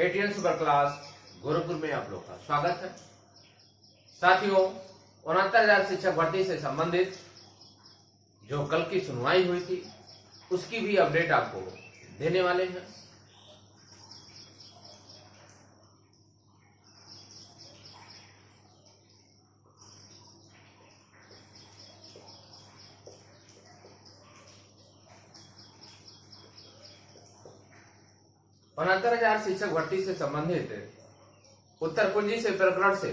ATN super class Gorakhpur में आप लोग का स्वागत है। साथियों, 69,000 शिक्षक भर्ती से संबंधित जो कल की सुनवाई हुई थी उसकी भी अपडेट आपको देने वाले हैं। उनहत्तर हजार शिक्षक भर्ती से संबंधित उत्तर कुंजी से प्रकरण से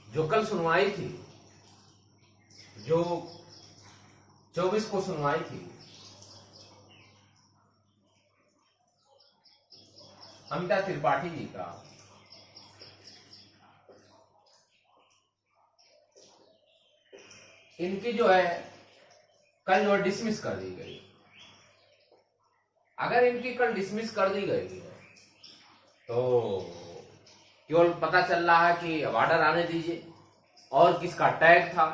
जो कल सुनवाई थी, जो 24 को सुनवाई थी, अमिता त्रिपाठी जी का इनकी जो है कल जो डिसमिस कर दी गई। अगर इनकी कल डिसमिस कर दी गई है तो केवल पता चल रहा है कि अब ऑर्डर आने दीजिए, और किसका टैग था,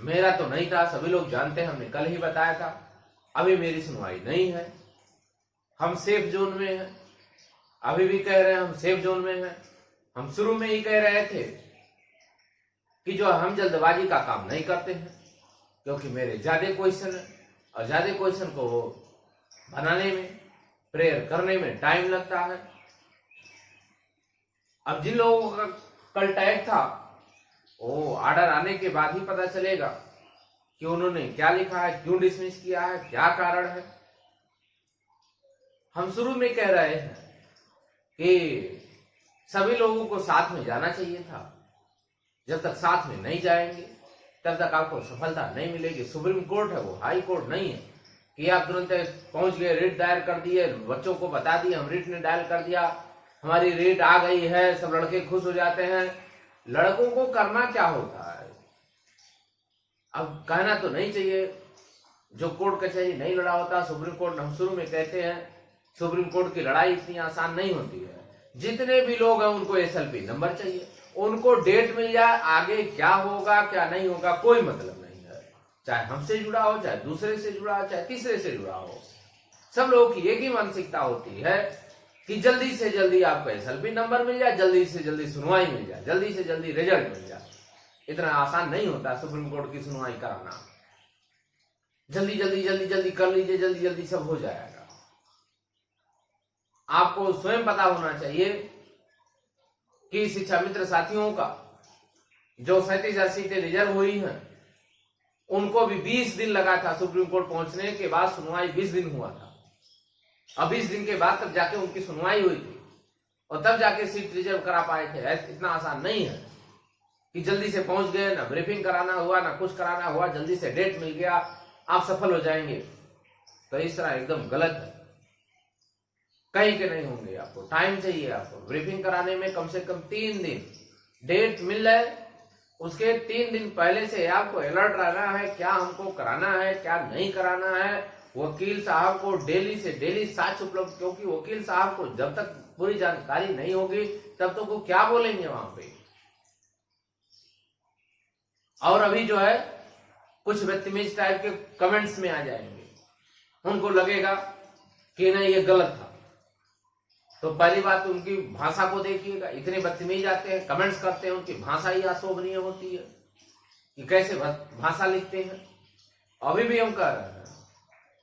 मेरा तो नहीं था, सभी लोग जानते हैं, हमने कल ही बताया था। अभी मेरी सुनवाई नहीं है, हम सेफ जोन में हैं, अभी भी कह रहे हैं हम सेफ जोन में हैं। हम शुरू में ही कह रहे थे कि जो हम जल्दबाजी का काम नहीं करते हैं, क्योंकि मेरे ज्यादा क्वेश्चन है और ज्यादा क्वेश्चन को बनाने में, प्रेयर करने में टाइम लगता है। अब जिन लोगों का कल टैग था वो ऑर्डर आने के बाद ही पता चलेगा कि उन्होंने क्या लिखा है, क्यों डिसमिस किया है, क्या कारण है। हम शुरू में कह रहे हैं कि सभी लोगों को साथ में जाना चाहिए था। जब तक साथ में नहीं जाएंगे तब तक आपको सफलता नहीं मिलेगी। सुप्रीम कोर्ट है, वो हाई कोर्ट नहीं है कि आप तुरंत पहुंच गए, रिट दायर कर दिए, बच्चों को बता दिए हम रिट ने दायर कर दिया, हमारी रिट आ गई है, सब लड़के खुश हो जाते हैं। लड़कों को करना क्या होता है, अब कहना तो नहीं चाहिए, जो कोर्ट कचहरी नहीं लड़ा होता सुप्रीम कोर्ट। हम शुरू में कहते हैं सुप्रीम कोर्ट की लड़ाई इतनी आसान नहीं होती है। जितने भी लोग हैं उनको एसएलपी नंबर चाहिए, उनको डेट मिल जाए, आगे क्या होगा क्या नहीं होगा कोई मतलब नहीं है। चाहे हमसे जुड़ा हो, चाहे दूसरे से जुड़ा हो, चाहे तीसरे से जुड़ा हो, सब लोगों की एक ही मानसिकता होती है कि जल्दी से जल्दी आपको एसएलपी नंबर मिल जाए, जल्दी से जल्दी सुनवाई मिल जाए, जल्दी से जल्दी रिजल्ट मिल जाए। इतना आसान नहीं होता सुप्रीम कोर्ट की सुनवाई कराना। जल्दी जल्दी जल्दी जल्दी कर लीजिए, जल्दी जल्दी सब हो जाएगा। आपको स्वयं पता होना चाहिए कि शिक्षा मित्र साथियों का जो 37,000 सीटें रिजर्व हुई हैं उनको भी 20 दिन लगा था सुप्रीम कोर्ट पहुंचने के बाद। सुनवाई 20 दिन हुआ था, अब 20 दिन के बाद तब जाके उनकी सुनवाई हुई थी और तब जाके सीट रिजर्व करा पाए थे। इतना आसान नहीं है कि जल्दी से पहुंच गए, ना ब्रीफिंग कराना हुआ, ना कुछ कराना हुआ, जल्दी से डेट मिल गया आप सफल हो जाएंगे। तो इस तरह एकदम गलत है, कहीं के नहीं होंगे। आपको टाइम चाहिए, आपको ब्रीफिंग कराने में कम से कम 3 दिन डेट मिल जाए, उसके 3 दिन पहले से आपको अलर्ट रहना है, क्या हमको कराना है क्या नहीं कराना है। वकील साहब को डेली से डेली साक्ष्य उपलब्ध, क्योंकि वकील साहब को जब तक पूरी जानकारी नहीं होगी तब तक वो क्या बोलेंगे वहां पे। और अभी जो है कुछ बदतमीज टाइप के कमेंट्स में आ जाएंगे, उनको लगेगा कि नहीं ये गलत था। तो पहली बात उनकी भाषा को देखिएगा, इतने बदतमीज आते हैं, कमेंट्स करते हैं, उनकी भाषा ही अशोभनीय होती है कि कैसे भाषा लिखते हैं। अभी भी हम कह रहे हैं,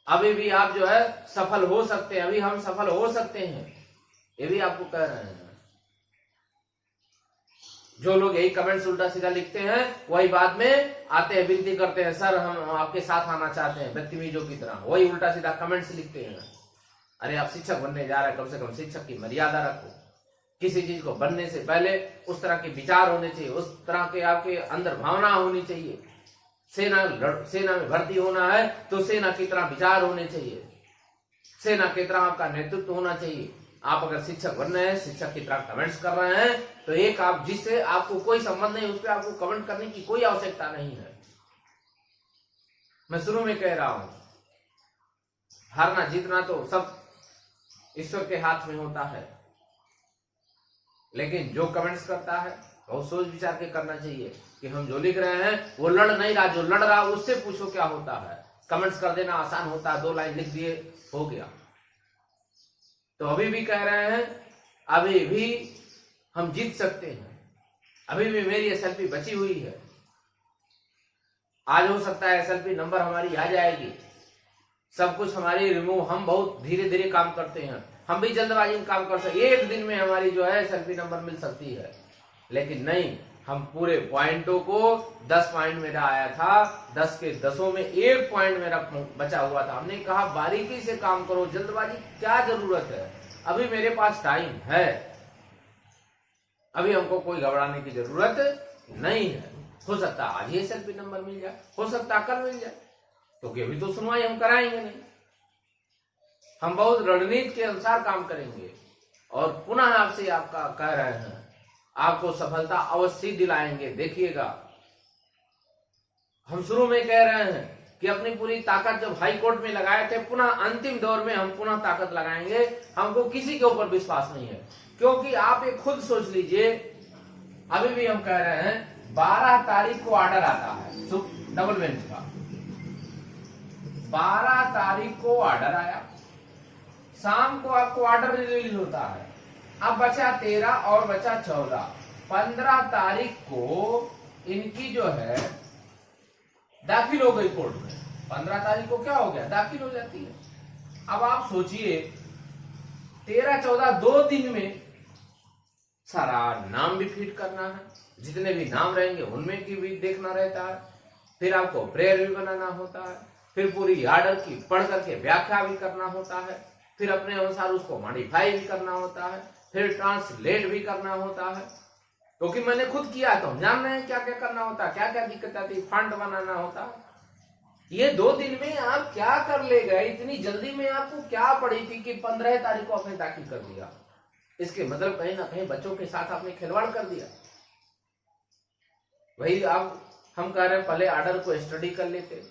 अभी भी आप जो है सफल हो सकते हैं, अभी हम सफल हो सकते हैं, ये भी आपको कह रहे हैं। जो लोग यही कमेंट्स उल्टा सीधा लिखते हैं वही बाद में आते हैं, विनती करते हैं सर हम आपके साथ आना चाहते हैं, बदतमीजों की तरह वही उल्टा सीधा कमेंट्स लिखते हैं। अरे आप शिक्षक बनने जा रहे हैं, कम से कम शिक्षक की मर्यादा रखो। किसी चीज को बनने से पहले उस तरह के विचार होने चाहिए, उस तरह के आपके अंदर भावना होनी चाहिए। सेना में भर्ती होना है तो सेना की तरह विचार होने चाहिए, सेना की तरह आपका नेतृत्व होना चाहिए। आप अगर शिक्षक बन रहे हैं, शिक्षक की तरह कमेंट्स कर रहे हैं, तो एक आप जिससे आपको कोई संबंध नहीं, उस पर आपको कमेंट करने की कोई आवश्यकता नहीं है। मैं शुरू में कह रहा हूं, हारना जीतना तो सब ईश्वर के हाथ में होता है, लेकिन जो कमेंट्स करता है बहुत सोच विचार के करना चाहिए कि हम जो लिख रहे हैं वो लड़ नहीं रहा, जो लड़ रहा उससे पूछो क्या होता है। कमेंट्स कर देना आसान होता है, 2 लाइन लिख दिए हो गया। तो अभी भी कह रहे हैं, अभी भी हम जीत सकते हैं, अभी भी मेरी एसएलपी बची हुई है। आज हो सकता है एसएलपी नंबर हमारी आ जाएगी, सब कुछ हमारी रिमूव, हम बहुत धीरे धीरे काम करते हैं, हम भी जल्दबाजी में काम कर सकते, एक दिन में हमारी जो है एसएलपी नंबर मिल सकती है। लेकिन नहीं, हम पूरे पॉइंटों को 10 पॉइंट मेरा आया था, 10 के 10 में 1 पॉइंट मेरा बचा हुआ था। हमने कहा बारीकी से काम करो, जल्दबाजी क्या जरूरत है, अभी मेरे पास टाइम है, अभी हमको कोई घबराने की जरूरत नहीं है। हो सकता है आज ही एसएलपी नंबर मिल जाए, हो सकता है कल मिल जाए, क्योंकि अभी तो सुनवाई हम कराएंगे नहीं, हम बहुत रणनीति के अनुसार काम करेंगे। और पुनः आपसे आपका कह रहे हैं, आपको सफलता अवश्य दिलाएंगे, देखिएगा। हम शुरू में कह रहे हैं कि अपनी पूरी ताकत जब हाई कोर्ट में लगाए थे, पुनः अंतिम दौर में हम पुनः ताकत लगाएंगे, हमको किसी के ऊपर विश्वास नहीं है। क्योंकि आप एक खुद सोच लीजिए, अभी भी हम कह रहे हैं 12 तारीख को ऑर्डर आता है डबल बेंच का, 12 तारीख को ऑर्डर आया, शाम को आपको ऑर्डर रिलीज होता है, अब बचा 13 और बचा 14, 15 तारीख को इनकी जो है दाखिल हो गई कोर्ट में, 15 तारीख को क्या हो गया, दाखिल हो जाती है। अब आप सोचिए 13-14 2 दिन में सारा नाम भी फीड करना है, जितने भी नाम रहेंगे उनमें की भी देखना रहता है, फिर आपको प्रेयर भी बनाना होता है, फिर पूरी ऑर्डर की पढ़ करके व्याख्या भी करना होता है, फिर अपने अनुसार उसको मॉडिफाई भी करना होता है, फिर ट्रांसलेट भी करना होता है। क्योंकि मैंने खुद किया तो हम जान रहे हैं क्या क्या करना होता है, क्या क्या दिक्कत आती है, फंड बनाना होता है। ये 2 दिन में आप क्या कर ले गए, इतनी जल्दी में आपको क्या पड़ी थी कि 15 तारीख को आपने दाखिल कर दिया। इसके मतलब कहीं ना कहीं बच्चों के साथ आपने खिलवाड़ कर दिया। वही अब हम कह रहे हैं पहले ऑर्डर को स्टडी कर लेते,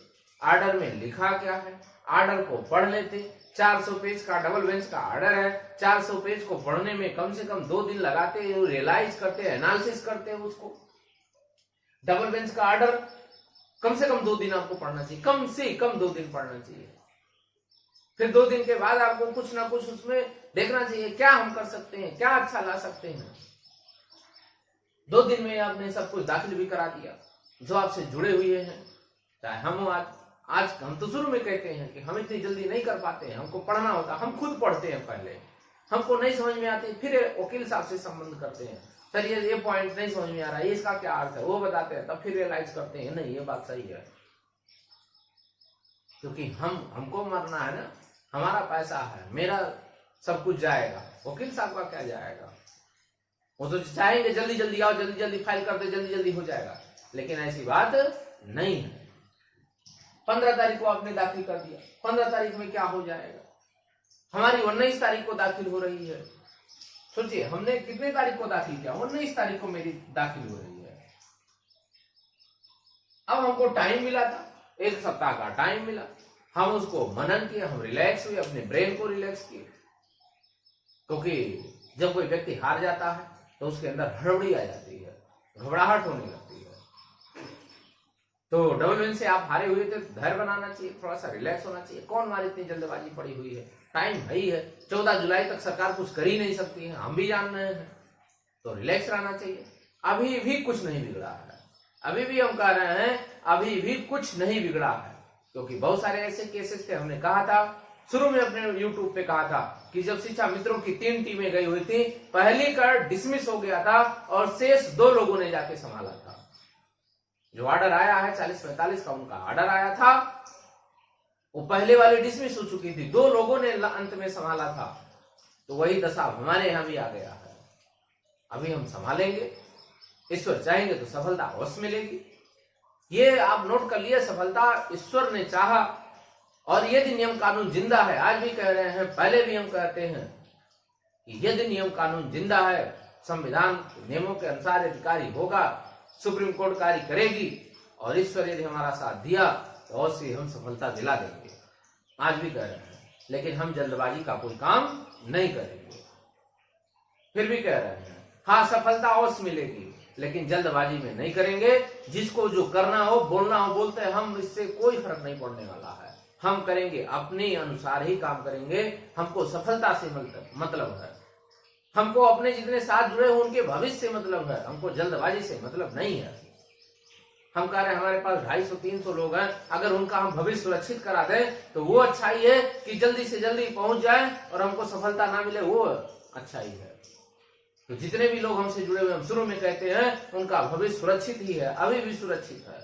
ऑर्डर में लिखा क्या है, ऑर्डर को पढ़ लेते। 400 पेज का डबल बेंच का ऑर्डर है, 400 पेज को पढ़ने में कम से कम 2 दिन लगाते, रियलाइज करते, एनालिसिस करते हैं उसको। डबल बेंच का ऑर्डर कम से कम 2 दिन आपको पढ़ना चाहिए, कम से कम 2 दिन पढ़ना चाहिए। फिर 2 दिन के बाद आपको कुछ ना कुछ उसमें देखना चाहिए, क्या हम कर सकते हैं, क्या अच्छा ला सकते हैं। 2 दिन में आपने सब कुछ दाखिल भी करा दिया, जो आपसे जुड़े हुए हैं, चाहे हम आज हम तो शुरू में कहते हैं कि हम इतनी जल्दी नहीं कर पाते हैं, हमको पढ़ना होता, हम खुद पढ़ते हैं पहले, हमको नहीं समझ में आती, फिर वकील साहब से संबंध करते हैं, सर ये पॉइंट नहीं समझ में आ रहा है, इसका क्या अर्थ है, वो बताते हैं, तब फिर रियलाइज करते हैं नहीं ये बात सही है। क्योंकि हमको मरना है ना, हमारा पैसा है, मेरा सब कुछ जाएगा, वकील साहब का क्या जाएगा। वो तो चाहेंगे जल्दी जल्दी आओ, जल्दी जल्दी फाइल कर दे, जल्दी जल्दी हो जाएगा, लेकिन ऐसी बात नहीं है। 15 तारीख को आपने दाखिल कर दिया, 15 तारीख में क्या हो जाएगा, हमारी 19 तारीख को दाखिल हो रही है। सोचिए हमने कितने तारीख को दाखिल किया, 19 तारीख को मेरी दाखिल हो रही है। अब हमको टाइम मिला था, 1 सप्ताह का टाइम मिला, हम उसको मनन किए, हम रिलैक्स हुए, अपने ब्रेन को रिलैक्स किए। क्योंकि जब कोई व्यक्ति हार जाता है तो उसके अंदर हड़बड़ी आ जाती है, घबराहट होने लगती है। तो डबल बेंच से आप हारे हुए थे, धैर्य बनाना चाहिए, थोड़ा सा रिलैक्स होना चाहिए। कौन हमारी इतनी जल्दबाजी पड़ी हुई है, टाइम है ही है, 14 जुलाई तक सरकार कुछ कर ही नहीं सकती है, हम भी जान रहे हैं, तो रिलैक्स रहना चाहिए। अभी भी कुछ नहीं बिगड़ा है, अभी भी हम कह रहे हैं अभी भी कुछ नहीं बिगड़ा है। क्योंकि बहुत सारे ऐसे केसेस थे, हमने कहा था शुरू में अपने YouTube पे कहा था कि जब शिक्षा मित्रों की 3 टीमें गई हुई थी, पहली का डिसमिस हो गया था और शेष 2 लोगों ने जाके संभाला था। जो ऑर्डर आया है 40-45 का, उनका ऑर्डर आया था, वो पहले वाली डिसमिस हो चुकी थी, 2 लोगों ने अंत में संभाला था। तो वही दशा हमारे यहां भी आ गया है। अभी हम संभालेंगे, ईश्वर चाहेंगे तो सफलता अवश्य मिलेगी। ये आप नोट कर लिए, सफलता ईश्वर ने चाहा, और यदि नियम कानून जिंदा है, आज भी कह रहे हैं, पहले भी हम कहते हैं कि यदि नियम कानून जिंदा है, संविधान नियमों के अनुसार अधिकारी होगा, सुप्रीम कोर्ट कार्य करेगी, और ईश्वर यदि हमारा साथ दिया तो अवश्य हम सफलता दिला देंगे। आज भी कह रहे हैं, लेकिन हम जल्दबाजी का कोई काम नहीं करेंगे। फिर भी कह रहे हैं, हाँ सफलता अवश्य मिलेगी, लेकिन जल्दबाजी में नहीं करेंगे। जिसको जो करना हो, बोलना हो, बोलते हैं हम, इससे कोई फर्क नहीं पड़ने वाला है। हम करेंगे, अपने अनुसार ही काम करेंगे। हमको सफलता से मतलब है, हमको अपने जितने साथ जुड़े हुए उनके भविष्य से मतलब है, हमको जल्दबाजी से मतलब नहीं है। हम कह रहे हैं हमारे पास 250-300 लोग हैं, अगर उनका हम भविष्य सुरक्षित करा दें तो वो अच्छाई है कि जल्दी से जल्दी पहुंच जाए और हमको सफलता ना मिले, वो अच्छाई है। तो जितने भी लोग हमसे जुड़े हुए, हम शुरू में कहते हैं उनका भविष्य सुरक्षित ही है, अभी भी सुरक्षित है,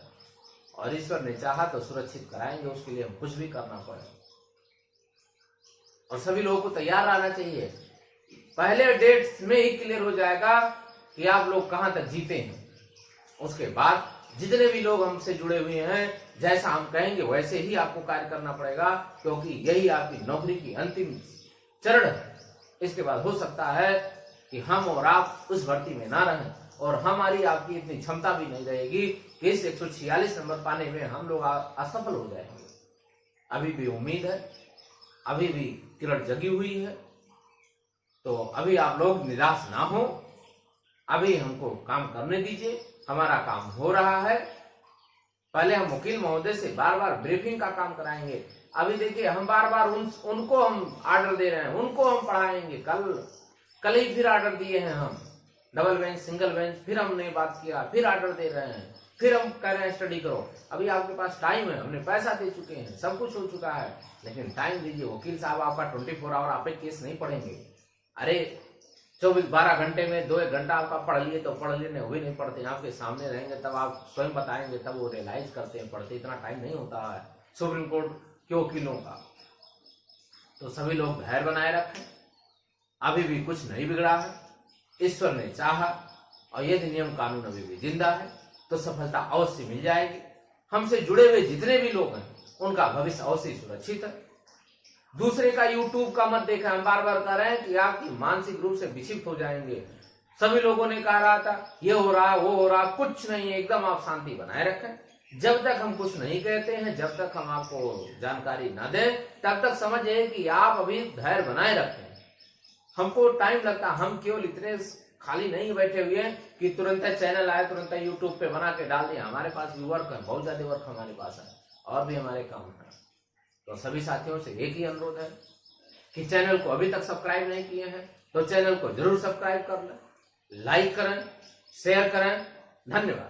और ईश्वर ने चाहा तो सुरक्षित कराएंगे। उसके लिए हम कुछ भी करना पड़े, और सभी लोगों को तैयार रहना चाहिए। पहले डेट्स में ही क्लियर हो जाएगा कि आप लोग कहां तक जीते हैं। उसके बाद जितने भी लोग हमसे जुड़े हुए हैं, जैसा हम कहेंगे वैसे ही आपको कार्य करना पड़ेगा, क्योंकि यही आपकी नौकरी की अंतिम चरण है। इसके बाद हो सकता है कि हम और आप उस भर्ती में ना रहें, और हमारी आपकी इतनी क्षमता भी नहीं रहेगी कि इस 146 नंबर पाने में हम लोग असफल हो जाएंगे। अभी भी उम्मीद है, अभी भी किरण जगी हुई है, तो अभी आप लोग निराश ना हो, अभी हमको काम करने दीजिए। हमारा काम हो रहा है। पहले हम वकील महोदय से बार बार ब्रीफिंग का काम कराएंगे। अभी देखिए हम बार बार उनको हम आर्डर दे रहे हैं, उनको हम पढ़ाएंगे। कल ही फिर आर्डर दिए हैं हम, डबल बेंच सिंगल बेंच, फिर हमने बात किया, फिर आर्डर दे रहे हैं, फिर हम कह रहे हैं स्टडी करो। अभी आपके पास टाइम है, हमने पैसा दे चुके हैं, सब कुछ हो चुका है, लेकिन टाइम दीजिए। वकील साहब आपका 24 आवर आप केस नहीं पढ़ेंगे। अरे 12 घंटे में 2-1 घंटा आपका पढ़ लिए तो पढ़ लिए, वो भी नहीं पढ़ते। आपके सामने रहेंगे तब आप स्वयं बताएंगे, तब वो रियलाइज करते हैं, पढ़ते। इतना टाइम नहीं होता है सुप्रीम कोर्ट के वकीलों का। तो सभी लोग धैर्य बनाए रखें, अभी भी कुछ नहीं बिगड़ा है। ईश्वर ने चाहा और यदि नियम कानून अभी भी जिंदा है तो सफलता अवश्य मिल जाएगी। हमसे जुड़े हुए जितने भी लोग हैं उनका भविष्य अवश्य सुरक्षित है। दूसरे का यूट्यूब का मत देखें। हम बार बार कह रहे हैं कि आपकी मानसिक रूप से विक्षिप्त हो जाएंगे। सभी लोगों ने कह रहा था ये हो रहा वो हो रहा, कुछ नहीं है, एकदम आप शांति बनाए रखें। जब तक हम कुछ नहीं कहते हैं, जब तक हम आपको जानकारी ना दें, तब तक समझिए कि आप अभी धैर्य बनाए रखें। हमको टाइम लगता, हम केवल इतने खाली नहीं बैठे हुए हैं कि तुरंत चैनल आए तुरंत यूट्यूब पे बना के डाल दिया। हमारे पास भी वर्क है, बहुत ज्यादा वर्क हमारे पास है, और भी हमारे काम है। तो सभी साथियों से एक ही अनुरोध है कि चैनल को अभी तक सब्सक्राइब नहीं किए हैं तो चैनल को जरूर सब्सक्राइब कर लें, लाइक करें, शेयर करें। धन्यवाद।